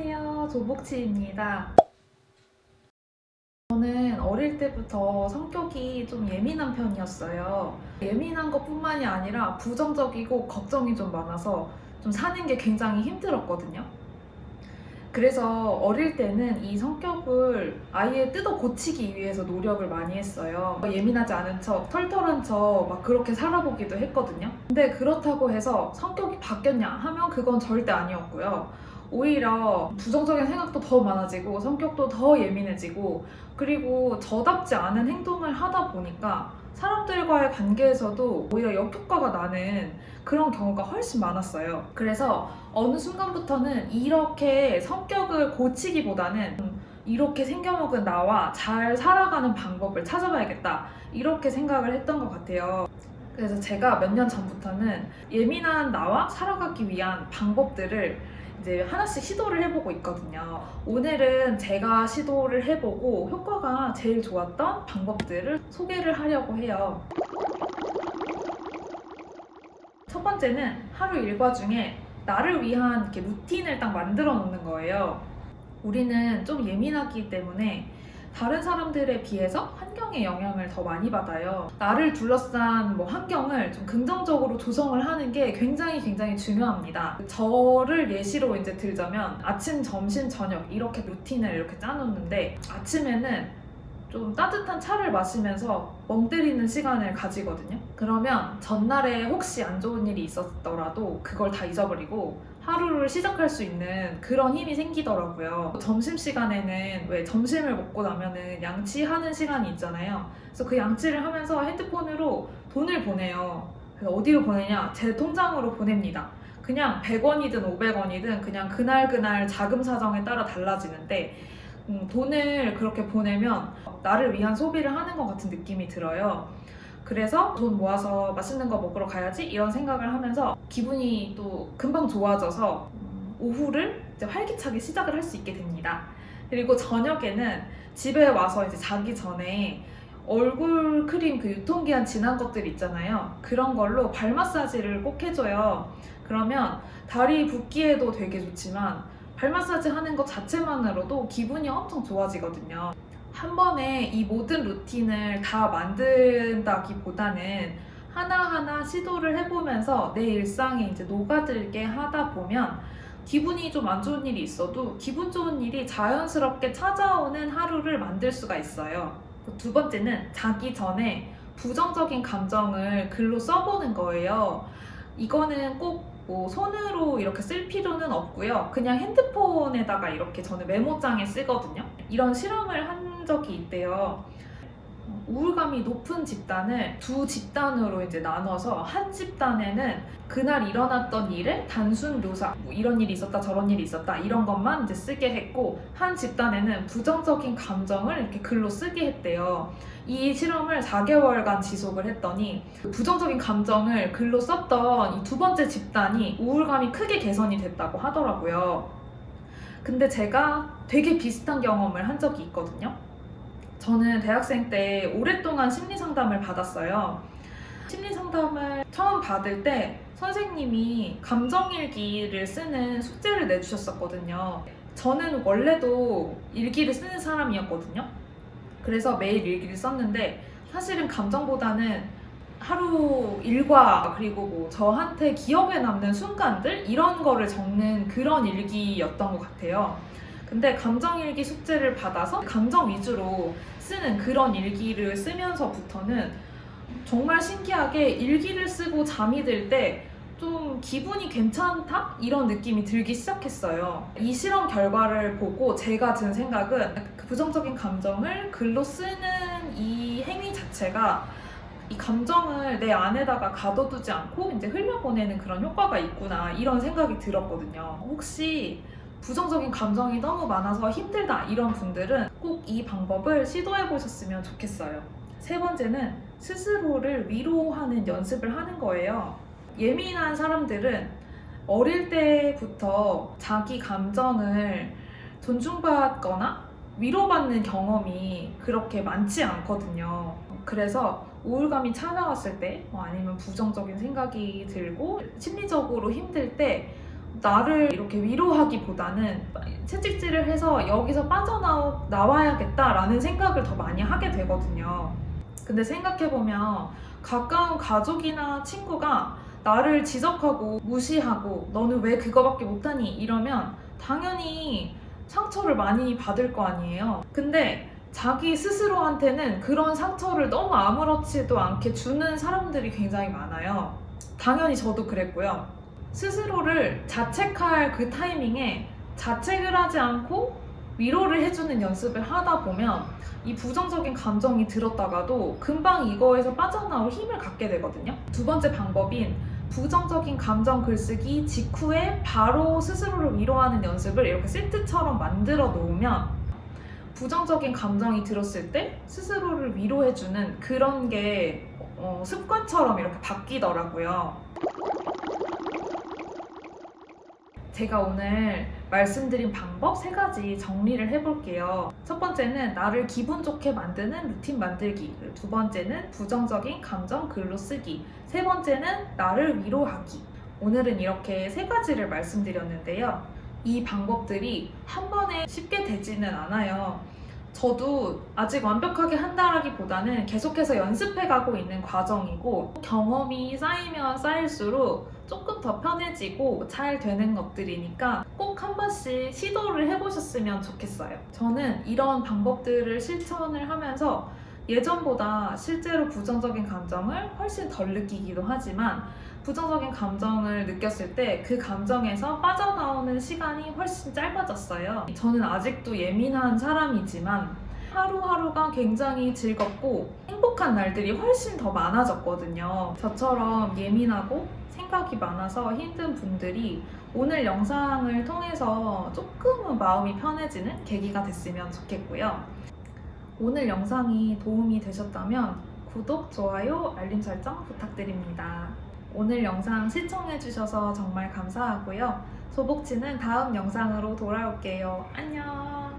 안녕하세요. 조복치입니다. 저는 어릴 때부터 성격이 좀 예민한 편이었어요. 예민한 것뿐만이 아니라 부정적이고 걱정이 좀 많아서 좀 사는 게 굉장히 힘들었거든요. 그래서 어릴 때는 이 성격을 아예 뜯어 고치기 위해서 노력을 많이 했어요. 예민하지 않은 척, 털털한 척 막 그렇게 살아보기도 했거든요. 근데 그렇다고 해서 성격이 바뀌었냐 하면 그건 절대 아니었고요. 오히려 부정적인 생각도 더 많아지고 성격도 더 예민해지고 그리고 저답지 않은 행동을 하다 보니까 사람들과의 관계에서도 오히려 역효과가 나는 그런 경우가 훨씬 많았어요. 그래서 어느 순간부터는 이렇게 성격을 고치기보다는 이렇게 생겨먹은 나와 잘 살아가는 방법을 찾아봐야겠다 이렇게 생각을 했던 것 같아요. 그래서 제가 몇 년 전부터는 예민한 나와 살아가기 위한 방법들을 이제 하나씩 시도를 해보고 있거든요. 오늘은 제가 시도를 해보고 효과가 제일 좋았던 방법들을 소개를 하려고 해요. 첫 번째는 하루 일과 중에 나를 위한 이렇게 루틴을 딱 만들어 놓는 거예요. 우리는 좀 예민하기 때문에 다른 사람들에 비해서 환경의 영향을 더 많이 받아요. 나를 둘러싼 환경을 좀 긍정적으로 조성을 하는 게 굉장히 중요합니다. 저를 예시로 이제 들자면 아침, 점심, 저녁 이렇게 루틴을 이렇게 짜놓는데 아침에는 좀 따뜻한 차를 마시면서 멍 때리는 시간을 가지거든요. 그러면 전날에 혹시 안 좋은 일이 있었더라도 그걸 다 잊어버리고 하루를 시작할 수 있는 그런 힘이 생기더라고요. 점심시간에는 왜 점심을 먹고 나면은 양치하는 시간이 있잖아요. 그래서 그 양치를 하면서 핸드폰으로 돈을 보내요. 그래서 어디로 보내냐? 제 통장으로 보냅니다. 그냥 100원이든 500원이든 그냥 그날 자금 사정에 따라 달라지는데 돈을 그렇게 보내면 나를 위한 소비를 하는 것 같은 느낌이 들어요. 그래서 돈 모아서 맛있는 거 먹으러 가야지 이런 생각을 하면서 기분이 또 금방 좋아져서 오후를 이제 활기차게 시작을 할 수 있게 됩니다. 그리고 저녁에는 집에 와서 이제 자기 전에 얼굴 크림 그 유통기한 지난 것들 있잖아요. 그런 걸로 발 마사지를 꼭 해줘요. 그러면 다리 붓기에도 되게 좋지만 발 마사지 하는 것 자체만으로도 기분이 엄청 좋아지거든요. 한 번에 이 모든 루틴을 다 만든다기보다는 하나하나 시도를 해보면서 내 일상에 이제 녹아들게 하다 보면 기분이 좀 안 좋은 일이 있어도 기분 좋은 일이 자연스럽게 찾아오는 하루를 만들 수가 있어요. 두 번째는 자기 전에 부정적인 감정을 글로 써보는 거예요. 이거는 꼭 손으로 이렇게 쓸 필요는 없고요. 그냥 핸드폰에다가 이렇게 저는 메모장에 쓰거든요. 이런 실험을 한 적이 있대요. 우울감이 높은 집단을 두 집단으로 이제 나눠서 한 집단에는 그날 일어났던 일의 단순 묘사, 이런 일이 있었다, 저런 일이 있었다 이런 것만 이제 쓰게 했고 한 집단에는 부정적인 감정을 이렇게 글로 쓰게 했대요. 이 실험을 4개월간 지속을 했더니 부정적인 감정을 글로 썼던 이 두 번째 집단이 우울감이 크게 개선이 됐다고 하더라고요. 근데 제가 되게 비슷한 경험을 한 적이 있거든요. 저는 대학생 때 오랫동안 심리 상담을 받았어요. 심리 상담을 처음 받을 때 선생님이 감정일기를 쓰는 숙제를 내주셨었거든요. 저는 원래도 일기를 쓰는 사람이었거든요. 그래서 매일 일기를 썼는데 사실은 감정보다는 하루 일과 그리고 저한테 기억에 남는 순간들 이런 거를 적는 그런 일기였던 것 같아요. 근데 감정일기 숙제를 받아서 감정 위주로 쓰는 그런 일기를 쓰면서부터는 정말 신기하게 일기를 쓰고 잠이 들 때 좀 기분이 괜찮다? 이런 느낌이 들기 시작했어요. 이 실험 결과를 보고 제가 든 생각은 그 부정적인 감정을 글로 쓰는 이 행위 자체가 이 감정을 내 안에다가 가둬두지 않고 이제 흘려보내는 그런 효과가 있구나 이런 생각이 들었거든요. 혹시 부정적인 감정이 너무 많아서 힘들다 이런 분들은 꼭 이 방법을 시도해 보셨으면 좋겠어요. 세 번째는 스스로를 위로하는 연습을 하는 거예요. 예민한 사람들은 어릴 때부터 자기 감정을 존중받거나 위로받는 경험이 그렇게 많지 않거든요. 그래서 우울감이 찾아왔을 때 아니면 부정적인 생각이 들고 심리적으로 힘들 때 나를 이렇게 위로하기보다는 채찍질을 해서 여기서 빠져나와야겠다라는 생각을 더 많이 하게 되거든요. 근데 생각해보면 가까운 가족이나 친구가 나를 지적하고 무시하고 너는 왜 그거밖에 못하니 이러면 당연히 상처를 많이 받을 거 아니에요. 근데 자기 스스로한테는 그런 상처를 너무 아무렇지도 않게 주는 사람들이 굉장히 많아요. 당연히 저도 그랬고요. 스스로를 자책할 그 타이밍에 자책을 하지 않고 위로를 해주는 연습을 하다 보면 이 부정적인 감정이 들었다가도 금방 이거에서 빠져나올 힘을 갖게 되거든요. 두 번째 방법인 부정적인 감정 글쓰기 직후에 바로 스스로를 위로하는 연습을 이렇게 세트처럼 만들어 놓으면 부정적인 감정이 들었을 때 스스로를 위로해주는 그런 게 습관처럼 이렇게 바뀌더라고요. 제가 오늘 말씀드린 방법 3가지 정리를 해볼게요. 첫 번째는 나를 기분 좋게 만드는 루틴 만들기, 그리고 두 번째는 부정적인 감정 글로 쓰기, 세 번째는 나를 위로하기. 오늘은 이렇게 3가지를 말씀드렸는데요. 이 방법들이 한 번에 쉽게 되지는 않아요. 저도 아직 완벽하게 한다라기보다는 계속해서 연습해가고 있는 과정이고, 경험이 쌓이면 쌓일수록 조금 더 편해지고 잘 되는 것들이니까 꼭 한 번씩 시도를 해보셨으면 좋겠어요. 저는 이런 방법들을 실천을 하면서 예전보다 실제로 부정적인 감정을 훨씬 덜 느끼기도 하지만, 부정적인 감정을 느꼈을 때 그 감정에서 빠져나오는 시간이 훨씬 짧아졌어요. 저는 아직도 예민한 사람이지만 하루하루가 굉장히 즐겁고 행복한 날들이 훨씬 더 많아졌거든요. 저처럼 예민하고 생각이 많아서 힘든 분들이 오늘 영상을 통해서 조금은 마음이 편해지는 계기가 됐으면 좋겠고요. 오늘 영상이 도움이 되셨다면 구독, 좋아요, 알림 설정 부탁드립니다. 오늘 영상 시청해주셔서 정말 감사하고요. 소복치는 다음 영상으로 돌아올게요. 안녕!